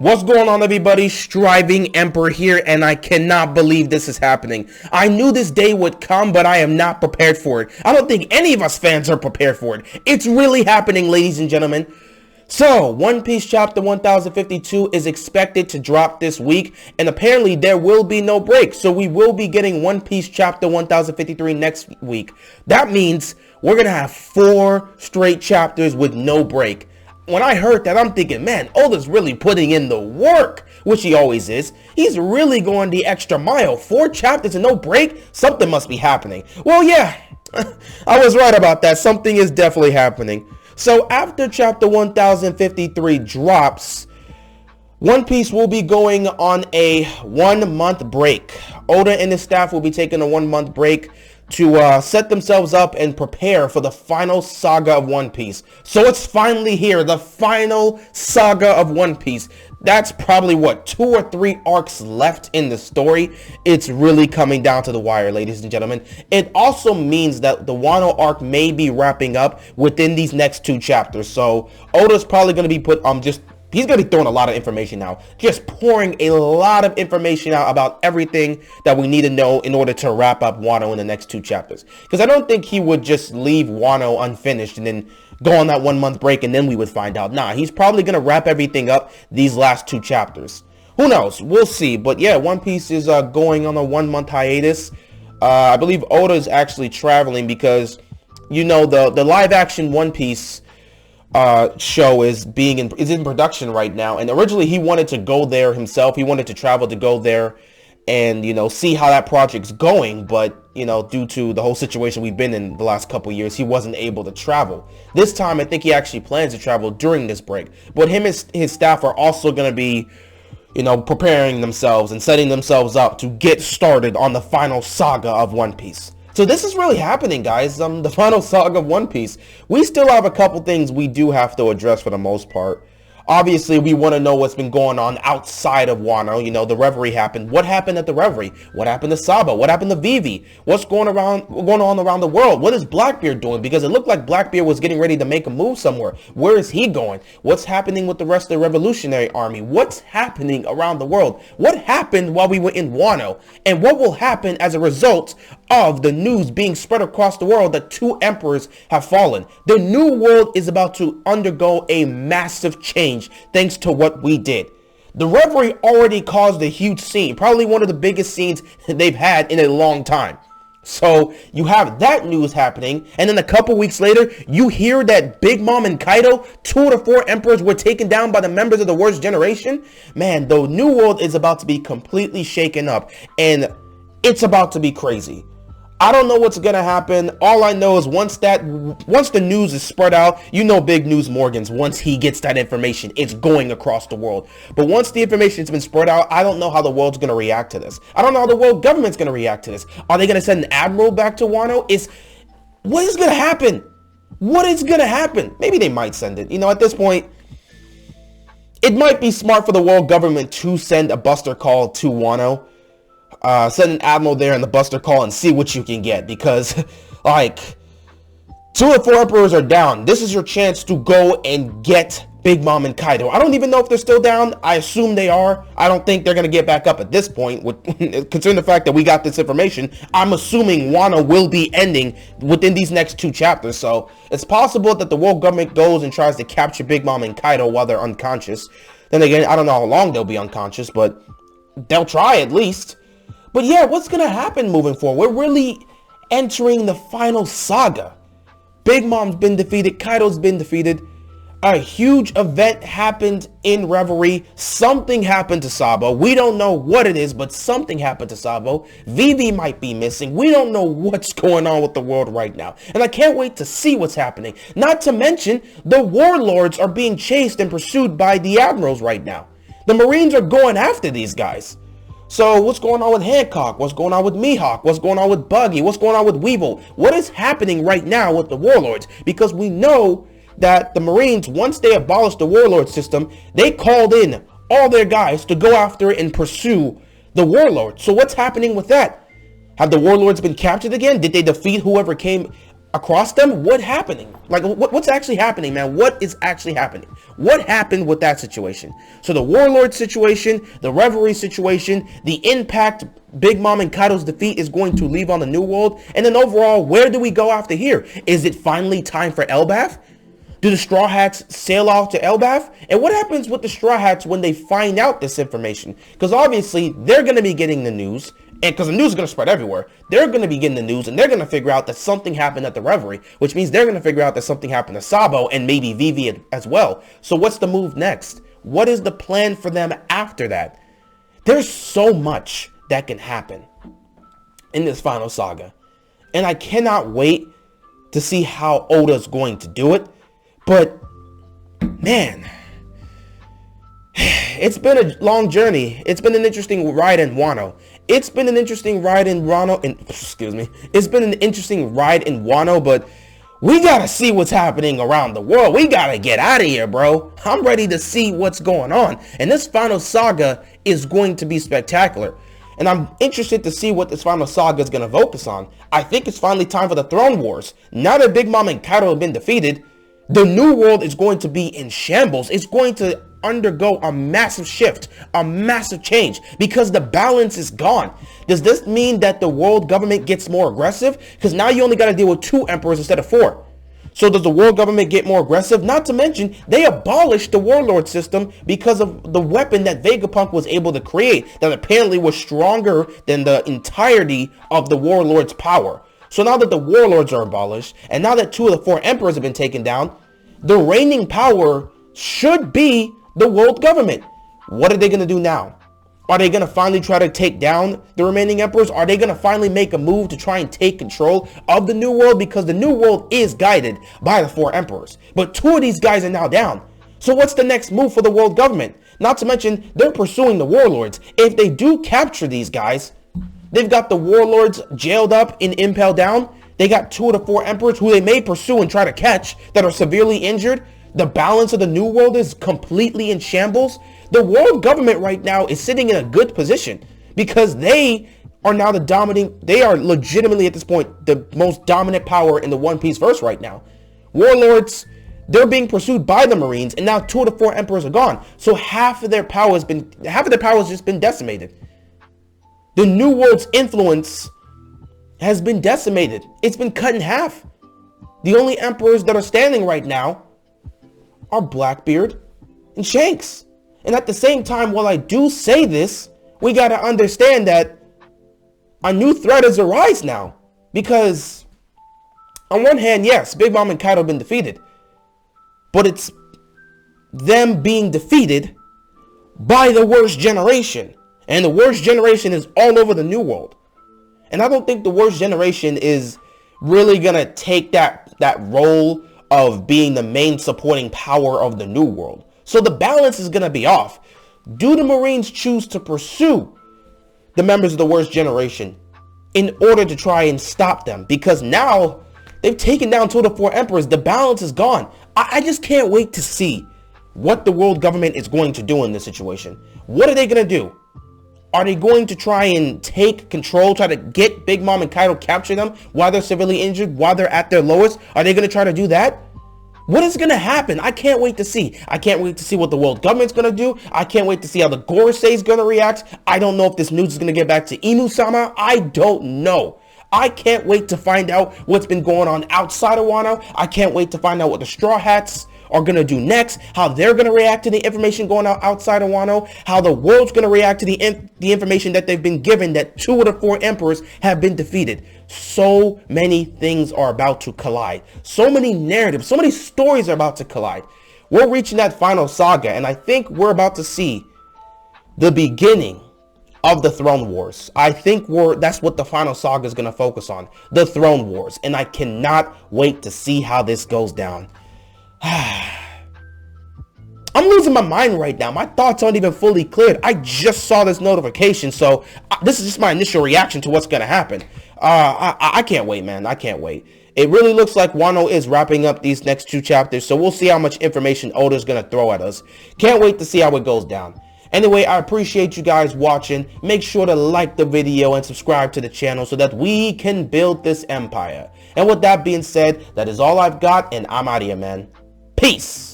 What's going on, everybody? Striving Emperor here, and I cannot believe this is happening. I knew this day would come, but I am not prepared for it. I don't think any of us fans are prepared for it. It's really happening, ladies and gentlemen. So, One Piece Chapter 1052 is expected to drop this week, and apparently there will be no break. So we will be getting One Piece Chapter 1053 next week. That means we're going to have 4 straight chapters with no break. When I heard that, I'm thinking, man, Oda's really putting in the work, which he always is. He's really going the extra mile. 4 chapters and no break? Something must be happening. Well, yeah, I was right about that. Something is definitely happening. So after Chapter 1053 drops, One Piece will be going on a 1-month break. Oda and his staff will be taking a 1-month break to set themselves up and prepare for the final saga of One Piece. So it's finally here, the final saga of One Piece. That's probably, what, 2 or 3 arcs left in the story. It's really coming down to the wire, ladies and gentlemen. It also means that the Wano arc may be wrapping up within these next 2 chapters. So Oda's probably going to be he's going to be throwing a lot of information now. Just pouring a lot of information out about everything that we need to know in order to wrap up Wano in the next 2 chapters. Because I don't think he would just leave Wano unfinished and then go on that 1-month break and then we would find out. Nah, he's probably going to wrap everything up these last 2 chapters. Who knows? We'll see. But yeah, One Piece is going on a 1-month hiatus. I believe Oda is actually traveling because, you know, the live-action One Piece show is in production right now, and originally he wanted to go there himself. He wanted to travel to go there and, you know, see how that project's going, but, you know, due to the whole situation we've been in the last couple years, he wasn't able to travel. This time I think he actually plans to travel during this break, but him and his staff are also going to be, you know, preparing themselves and setting themselves up to get started on the final saga of One Piece. So this is really happening, guys. The final saga of One Piece. We still have a couple things we do have to address for the most part. Obviously, we want to know what's been going on outside of Wano. You know, the Reverie happened. What happened at the Reverie? What happened to Saba? What happened to Vivi? What's going on around the world? What is Blackbeard doing? Because it looked like Blackbeard was getting ready to make a move somewhere. Where is he going? What's happening with the rest of the Revolutionary Army? What's happening around the world? What happened while we were in Wano? And what will happen as a result of the news being spread across the world that 2 emperors have fallen? The new world is about to undergo a massive change thanks to what we did. The Reverie already caused a huge scene, probably one of the biggest scenes they've had in a long time. So you have that news happening, and then a couple weeks later, you hear that Big Mom and Kaido, 2 of the 4 emperors, were taken down by the members of the worst generation. Man, the new world is about to be completely shaken up, and it's about to be crazy. I don't know what's gonna happen. All I know is once the news is spread out, you know Big News Morgan's, once he gets that information, it's going across the world. But once the information's been spread out, I don't know how the world's gonna react to this. I don't know how the world government's gonna react to this. Are they gonna send an admiral back to Wano? What is gonna happen? What is gonna happen? Maybe they might send it. You know, at this point, it might be smart for the world government to send a buster call to Wano. Send an admiral there in the buster call and see what you can get, because like 2 or 4 emperors are down. This is your chance to go and get Big Mom and Kaido. I don't even know if they're still down. I assume they are. I don't think they're going to get back up at this point. Considering the fact that we got this information, I'm assuming Wano will be ending within these next 2 chapters. So it's possible that the world government goes and tries to capture Big Mom and Kaido while they're unconscious. Then again, I don't know how long they'll be unconscious, but they'll try at least. But yeah, what's going to happen moving forward? We're really entering the final saga. Big Mom's been defeated. Kaido's been defeated. A huge event happened in Reverie. Something happened to Sabo. We don't know what it is, but something happened to Sabo. Vivi might be missing. We don't know what's going on with the world right now. And I can't wait to see what's happening. Not to mention, the warlords are being chased and pursued by the admirals right now. The Marines are going after these guys. So what's going on with Hancock? What's going on with Mihawk? What's going on with Buggy? What's going on with Weevil? What is happening right now with the warlords? Because we know that the Marines, once they abolished the warlord system, they called in all their guys to go after and pursue the warlords. So what's happening with that? Have the warlords been captured again? Did they defeat whoever came across them. What happening? Like, what's actually happening, man? What is actually happening? What happened with that situation? So the Warlord situation, the Reverie situation, the impact Big Mom and Kaido's defeat is going to leave on the New World, and then overall, where do we go after here? Is it finally time for Elbaf? Do the Straw Hats sail off to Elbaf? And what happens with the Straw Hats when they find out this information? Because obviously, they're going to be getting the news, and because the news is going to spread everywhere, they're going to be getting the news, and they're going to figure out that something happened at the Reverie, which means they're going to figure out that something happened to Sabo and maybe Vivi as well. So what's the move next? What is the plan for them after that? There's so much that can happen in this final saga, and I cannot wait to see how Oda's going to do it. But man, it's been a long journey. It's been an interesting ride in Wano. It's been an interesting ride in Wano. It's been an interesting ride in Wano, but we gotta see what's happening around the world. We gotta get out of here, bro. I'm ready to see what's going on. And this final saga is going to be spectacular. And I'm interested to see what this final saga is going to focus on. I think it's finally time for the Throne Wars. Now that Big Mom and Kaido have been defeated, the New World is going to be in shambles. It's going to undergo a massive shift, a massive change, because the balance is gone. Does this mean that the world government gets more aggressive? Because now you only got to deal with 2 emperors instead of 4. So does the world government get more aggressive? Not to mention, they abolished the warlord system because of the weapon that Vegapunk was able to create that apparently was stronger than the entirety of the warlord's power. So now that the warlords are abolished, and now that 2 of the 4 emperors have been taken down, the reigning power should be the world government. What are they going to do now? Are they going to finally try to take down the remaining emperors? Are they going to finally make a move to try and take control of the New World? Because the New World is guided by the 4 emperors. But 2 of these guys are now down. So what's the next move for the world government? Not to mention, they're pursuing the warlords. If they do capture these guys, they've got the warlords jailed up and impaled down. They got 2 of the 4 emperors who they may pursue and try to catch that are severely injured. The balance of the New World is completely in shambles. The world government right now is sitting in a good position because they are now they are legitimately at this point the most dominant power in the One Piece verse right now. Warlords, they're being pursued by the Marines, and now 2 of the 4 emperors are gone. So half of their power has just been decimated. The New World's influence has been decimated. It's been cut in half. The only emperors that are standing right now are Blackbeard and Shanks. And at the same time, while I do say this, we got to understand that a new threat has arisen now. Because on one hand, yes, Big Mom and Kaido have been defeated. But it's them being defeated by the worst generation. And the worst generation is all over the New World. And I don't think the worst generation is really going to take that role of being the main supporting power of the New World. So the balance is going to be off. Do the Marines choose to pursue the members of the worst generation in order to try and stop them? Because now they've taken down 2 of the 4 emperors. The balance is gone. I just can't wait to see what the world government is going to do in this situation. What are they going to do? Are they going to try and take control, try to get Big Mom and Kaido, capture them while they're severely injured, while they're at their lowest? Are they going to try to do that? What is going to happen? I can't wait to see. I can't wait to see what the world government's going to do. I can't wait to see how the Gorosei is going to react. I don't know if this news is going to get back to Imu-sama. I don't know. I can't wait to find out what's been going on outside of Wano. I can't wait to find out what the Straw Hats are going to do next, how they're going to react to the information going out outside of Wano, how the world's going to react to the information that they've been given that 2 of the 4 emperors have been defeated. So many things are about to collide. So many narratives, so many stories are about to collide. We're reaching that final saga, and I think we're about to see the beginning of the Throne Wars. I think that's what the final saga is going to focus on, the Throne Wars, and I cannot wait to see how this goes down. I'm losing my mind right now. My thoughts aren't even fully cleared. I just saw this notification, so this is just my initial reaction to what's going to happen. I can't wait, man. I can't wait. It really looks like Wano is wrapping up these next 2 chapters, so we'll see how much information Oda's going to throw at us. Can't wait to see how it goes down. Anyway, I appreciate you guys watching. Make sure to like the video and subscribe to the channel so that we can build this empire. And with that being said, that is all I've got, and I'm out of here, man. Peace!